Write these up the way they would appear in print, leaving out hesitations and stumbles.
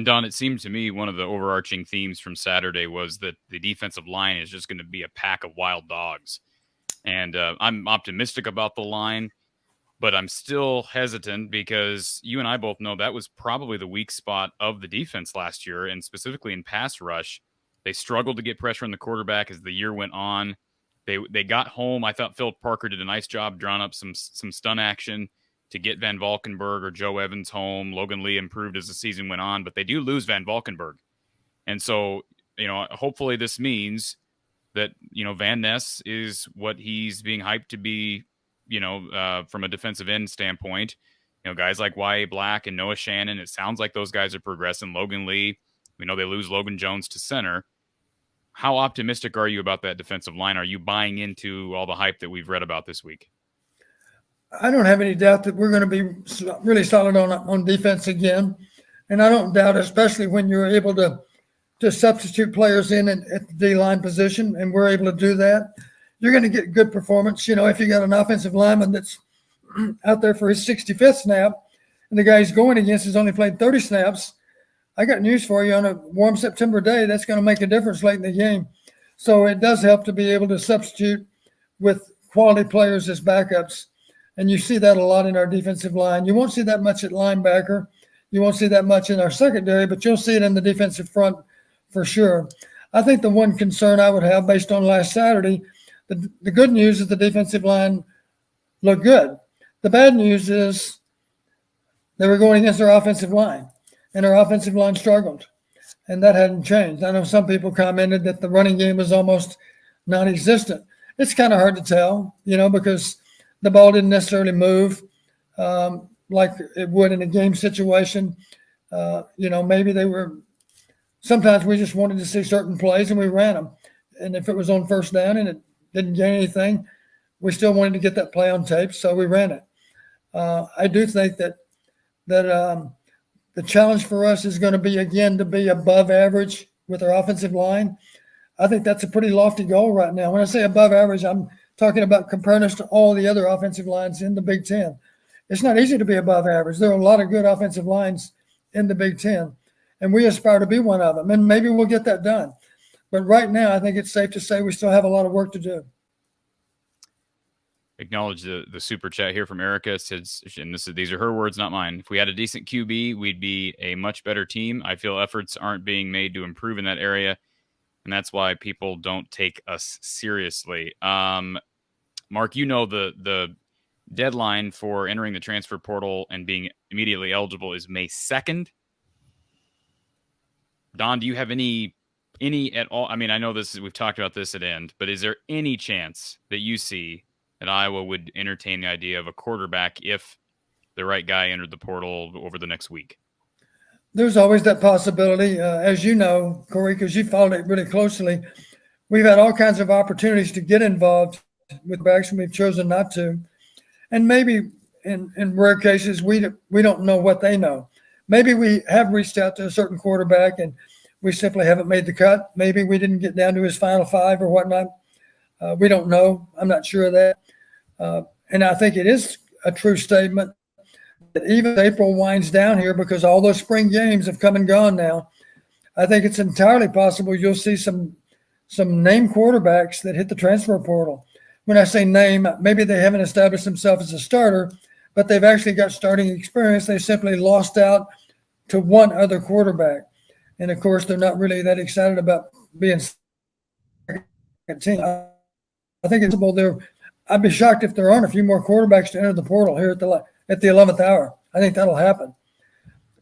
And Don, it seemed to me one of the overarching themes from Saturday was that the defensive line is just going to be a pack of wild dogs. And I'm optimistic about the line, but I'm still hesitant because you and I both know that was probably the weak spot of the defense last year, and specifically in pass rush. They struggled to get pressure on the quarterback as the year went on. They got home. I thought Philip Parker did a nice job drawing up some stun action to get Van Valkenburg or Joe Evans home. Logan Lee improved as the season went on, but they do lose Van Valkenburg. And so, hopefully this means that, Van Ness is what he's being hyped to be, from a defensive end standpoint. Guys like Y.A. Black and Noah Shannon, it sounds like those guys are progressing. Logan Lee, we know they lose Logan Jones to center. How optimistic are you about that defensive line? Are you buying into all the hype that we've read about this week? I don't have any doubt that we're going to be really solid on defense again. And I don't doubt, especially when you're able to substitute players in at the D-line position, and we're able to do that, you're going to get good performance. If you got an offensive lineman that's out there for his 65th snap and the guy he's going against has only played 30 snaps, I got news for you. On a warm September day, that's going to make a difference late in the game. So it does help to be able to substitute with quality players as backups. And you see that a lot in our defensive line. You won't see that much at linebacker. You won't see that much in our secondary, but you'll see it in the defensive front for sure. I think the one concern I would have based on last Saturday, the good news is the defensive line looked good. The bad news is they were going against our offensive line, and our offensive line struggled, and that hadn't changed. I know some people commented that the running game was almost non-existent. It's kind of hard to tell, because the ball didn't necessarily move like it would in a game situation. Maybe they were – sometimes we just wanted to see certain plays and we ran them. And if it was on first down and it didn't gain anything, we still wanted to get that play on tape, so we ran it. I do think that the challenge for us is going to be, again, to be above average with our offensive line. I think that's a pretty lofty goal right now. When I say above average, I'm talking about comparing us to all the other offensive lines in the Big Ten. It's not easy to be above average. There are a lot of good offensive lines in the Big Ten, and we aspire to be one of them, and maybe we'll get that done. But right now, I think it's safe to say we still have a lot of work to do. Acknowledge the super chat here from Erica. Says, and these are her words, not mine. If we had a decent QB, we'd be a much better team. I feel efforts aren't being made to improve in that area, and that's why people don't take us seriously. Mark, the deadline for entering the transfer portal and being immediately eligible is May 2nd. Don, do you have any at all? I mean, I know we've talked about this at end, but is there any chance that you see that Iowa would entertain the idea of a quarterback if the right guy entered the portal over the next week? There's always that possibility. As you know, Corey, because you followed it really closely, we've had all kinds of opportunities to get involved with backs, and we've chosen not to. And maybe in rare cases, we don't know what they know. Maybe we have reached out to a certain quarterback and we simply haven't made the cut. Maybe we didn't get down to his final five or whatnot. We don't know. I'm not sure of that. And I think it is a true statement that even April winds down here, because all those spring games have come and gone now, I think it's entirely possible you'll see some name quarterbacks that hit the transfer portal. When I say name, maybe they haven't established themselves as a starter, but they've actually got starting experience. They simply lost out to one other quarterback. And, of course, they're not really that excited about being second team. I think it's possible there. I'd be shocked if there aren't a few more quarterbacks to enter the portal here at the 11th hour. I think that'll happen.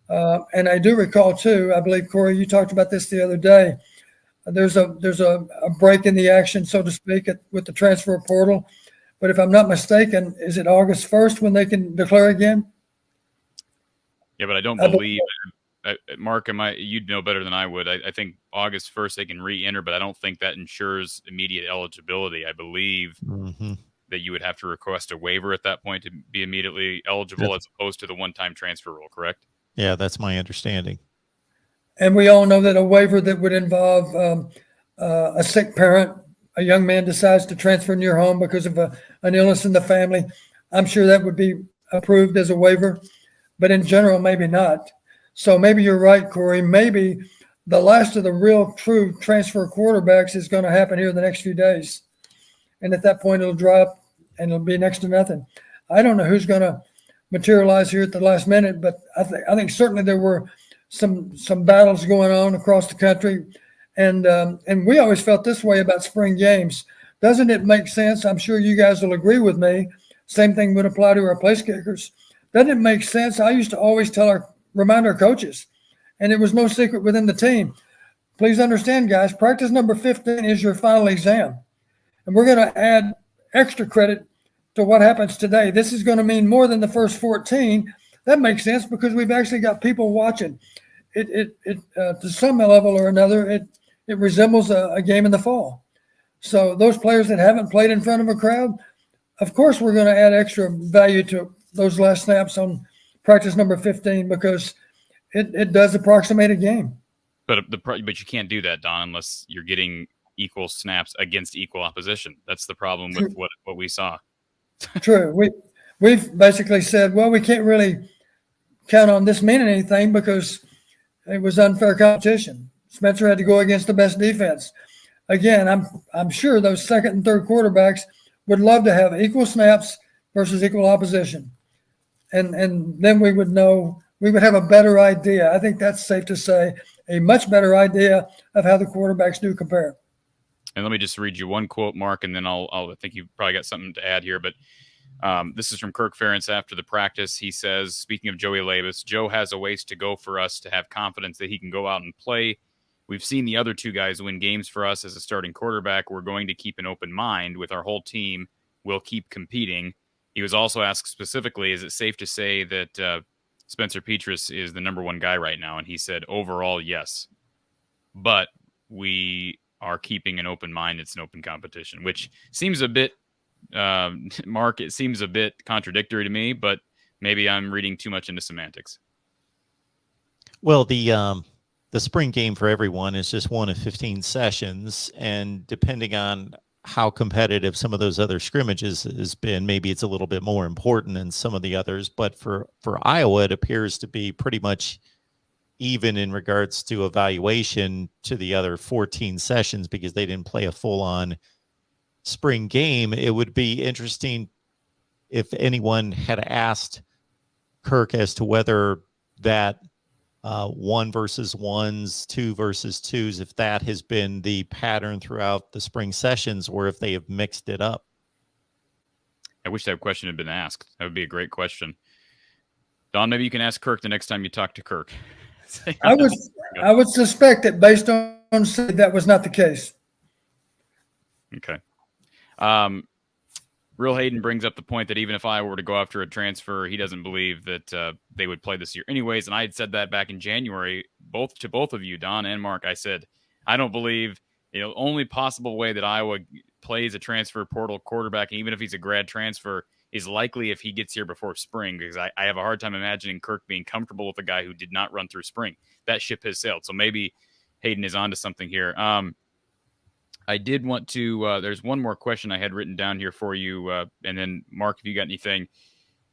And I do recall, too, I believe, Corey, you talked about this the other day. There's a break in the action, so to speak, with the transfer portal. But if I'm not mistaken, is it August 1st when they can declare again? Yeah, but I don't believe Mark, you'd know better than I would. I think August 1st they can re-enter, but I don't think that ensures immediate eligibility. I believe that you would have to request a waiver at that point to be immediately eligible, as opposed to the one-time transfer rule, correct? Yeah, that's my understanding. And we all know that a waiver that would involve a sick parent, a young man decides to transfer in your home because of an illness in the family, I'm sure that would be approved as a waiver, but in general, maybe not. So maybe you're right, Corey. Maybe the last of the real true transfer quarterbacks is going to happen here in the next few days. And at that point, it'll drop and it'll be next to nothing. I don't know who's going to materialize here at the last minute, but I think certainly there were some battles going on across the country. And we always felt this way about spring games. Doesn't it make sense? I'm sure you guys will agree with me. Same thing would apply to our place kickers. Doesn't it make sense? I used to always remind our coaches, and it was no secret within the team. Please understand, guys, practice number 15 is your final exam. And we're going to add extra credit to what happens today. This is going to mean more than the first 14. That makes sense because we've actually got people watching. It to some level or another, it resembles a game in the fall. So those players that haven't played in front of a crowd, of course, we're going to add extra value to those last snaps on practice number 15 because it does approximate a game. But you can't do that, Don, unless you're getting equal snaps against equal opposition. That's the problem with what we saw. True. We've basically said, well, we can't really count on this meaning anything because it was unfair competition. Spencer had to go against the best defense. Again, I'm sure those second and third quarterbacks would love to have equal snaps versus equal opposition. And then we would know, we would have a better idea. I think that's safe to say, a much better idea of how the quarterbacks do compare. And let me just read you one quote, Mark, and then I think you've probably got something to add here. But this is from Kirk Ferentz after the practice. He says, speaking of Joey Labus, Joe has a ways to go for us to have confidence that he can go out and play. We've seen the other two guys win games for us as a starting quarterback. We're going to keep an open mind with our whole team. We'll keep competing. He was also asked specifically, is it safe to say that Spencer Petras is the number one guy right now? And he said, overall, yes. But we are keeping an open mind. It's an open competition, which seems a bit, Mark, it seems a bit contradictory to me, but maybe I'm reading too much into semantics. Well, the spring game for everyone is just one of 15 sessions, and depending on how competitive some of those other scrimmages has been, maybe it's a little bit more important than some of the others. But for Iowa, it appears to be pretty much even in regards to evaluation to the other 14 sessions because they didn't play a full-on spring game. It would be interesting if anyone had asked Kirk as to whether that 1 versus 1s, 2 versus 2s, if that has been the pattern throughout the spring sessions or if they have mixed it up. I wish that question had been asked. That would be a great question. Don, maybe you can ask Kirk the next time you talk to Kirk. I would suspect that based on that was not the case. Okay. Real Hayden brings up the point that even if I were to go after a transfer, he doesn't believe that they would play this year anyways. And I had said that back in January, to both of you, Don and Mark. I said, I don't believe, only possible way that Iowa plays a transfer portal quarterback, and even if he's a grad transfer, is likely if he gets here before spring, because I have a hard time imagining Kirk being comfortable with a guy who did not run through spring. That ship has sailed. So maybe Hayden is onto something here. I did want to, there's one more question I had written down here for you. And then Mark, if you got anything,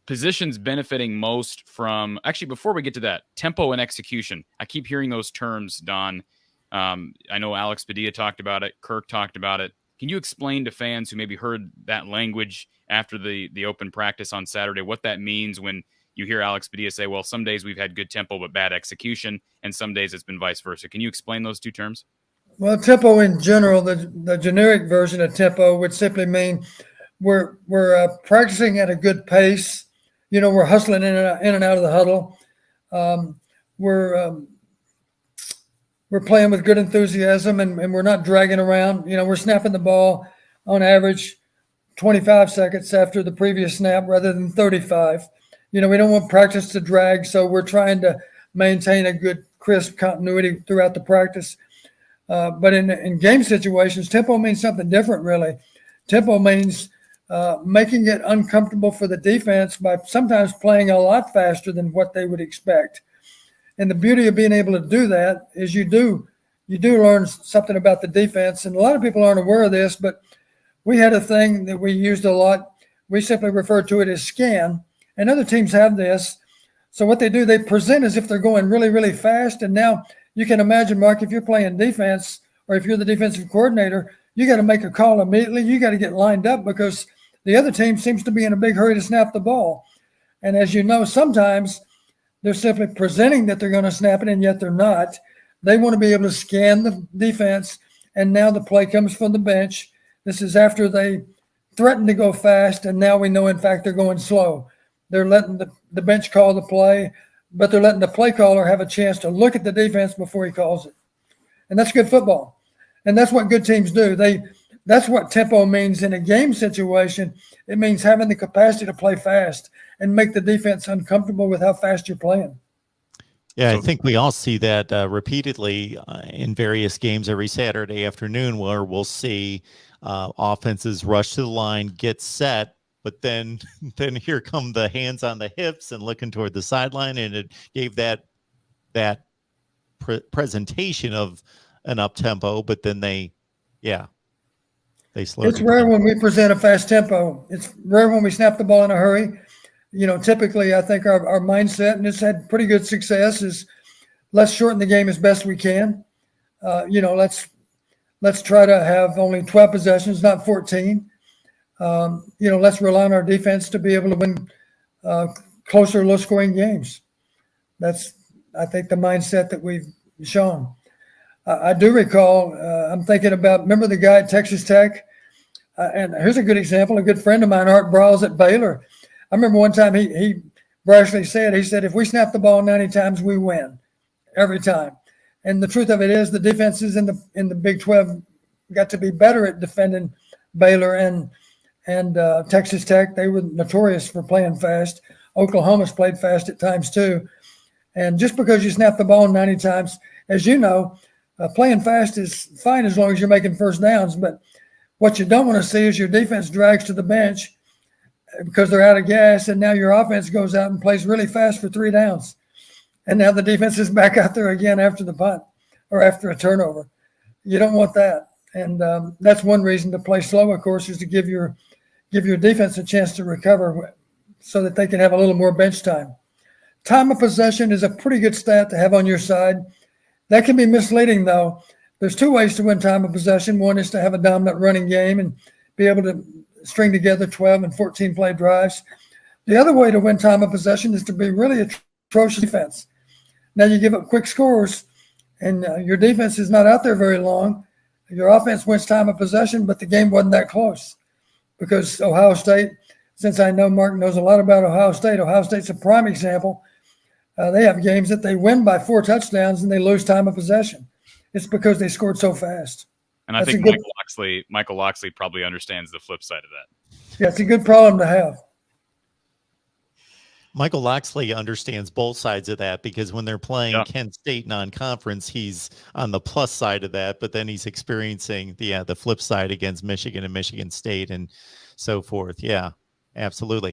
positions benefiting most from, actually, before we get to that, tempo and execution. I keep hearing those terms, Don. I know Alex Padilla talked about it. Kirk talked about it. Can you explain to fans who maybe heard that language after the open practice on Saturday, what that means when you hear Alex Padilla say, well, some days we've had good tempo but bad execution, and some days it's been vice versa. Can you explain those two terms? Well, tempo in general, the generic version of tempo would simply mean we're practicing at a good pace. We're hustling in and out of the huddle. We're playing with good enthusiasm, and we're not dragging around. We're snapping the ball on average 25 seconds after the previous snap rather than 35. We don't want practice to drag, so we're trying to maintain a good, crisp continuity throughout the practice. But in game situations, tempo means something different, really. Tempo means making it uncomfortable for the defense by sometimes playing a lot faster than what they would expect. And the beauty of being able to do that is you do learn something about the defense. And a lot of people aren't aware of this, but we had a thing that we used a lot. We simply refer to it as scan. And other teams have this. So what they do, they present as if they're going really, really fast. And now you can imagine, Mark, if you're playing defense or if you're the defensive coordinator, you got to make a call immediately. You got to get lined up because the other team seems to be in a big hurry to snap the ball. And as you know, sometimes they're simply presenting that they're going to snap it, and yet they're not. They want to be able to scan the defense, and now the play comes from the bench. This is after they threaten to go fast, and now we know, in fact, they're going slow. They're letting the bench call the play, but they're letting the play caller have a chance to look at the defense before he calls it. And that's good football. And that's what good teams do. That's what tempo means in a game situation. It means having the capacity to play fast and make the defense uncomfortable with how fast you're playing. Yeah, I think we all see that repeatedly in various games every Saturday afternoon, where we'll see offenses rush to the line, get set, but then here come the hands on the hips and looking toward the sideline, and it gave that presentation of an up tempo, but then they slow. It's rare when we present a fast tempo. It's rare when we snap the ball in a hurry. Typically I think our mindset, and it's had pretty good success, is let's shorten the game as best we can. Let's try to have only 12 possessions, not 14. Let's rely on our defense to be able to win closer, low-scoring games. That's, I think, the mindset that we've shown. I do recall, I'm thinking about, remember the guy at Texas Tech? And here's a good example. A good friend of mine, Art Brawls at Baylor. I remember one time he brashly said, if we snap the ball 90 times, we win every time. And the truth of it is the defenses in the Big 12 got to be better at defending Baylor and Texas Tech. They were notorious for playing fast. Oklahoma's played fast at times too. And just because you snap the ball 90 times, as you know, playing fast is fine as long as you're making first downs. But what you don't want to see is your defense drags to the bench because they're out of gas, and now your offense goes out and plays really fast for 3 downs. And now the defense is back out there again after the punt or after a turnover. You don't want that. And that's one reason to play slow, of course, is to give your defense a chance to recover so that they can have a little more bench time. Time of possession is a pretty good stat to have on your side. That can be misleading, though. There's 2 ways to win time of possession. One is to have a dominant running game and be able to string together 12 and 14 play drives. The other way to win time of possession is to be really atrocious defense. Now you give up quick scores, and your defense is not out there very long. Your offense wins time of possession, but the game wasn't that close because Ohio State, since I know Mark knows a lot about Ohio State's a prime example. They have games that they win by 4 touchdowns and they lose time of possession. It's because they scored so fast. And I think Michael Locksley probably understands the flip side of that. Yeah, it's a good problem to have. Michael Locksley understands both sides of that because when they're playing Kent State non-conference, he's on the plus side of that, but then he's experiencing the flip side against Michigan and Michigan State and so forth. Yeah, absolutely.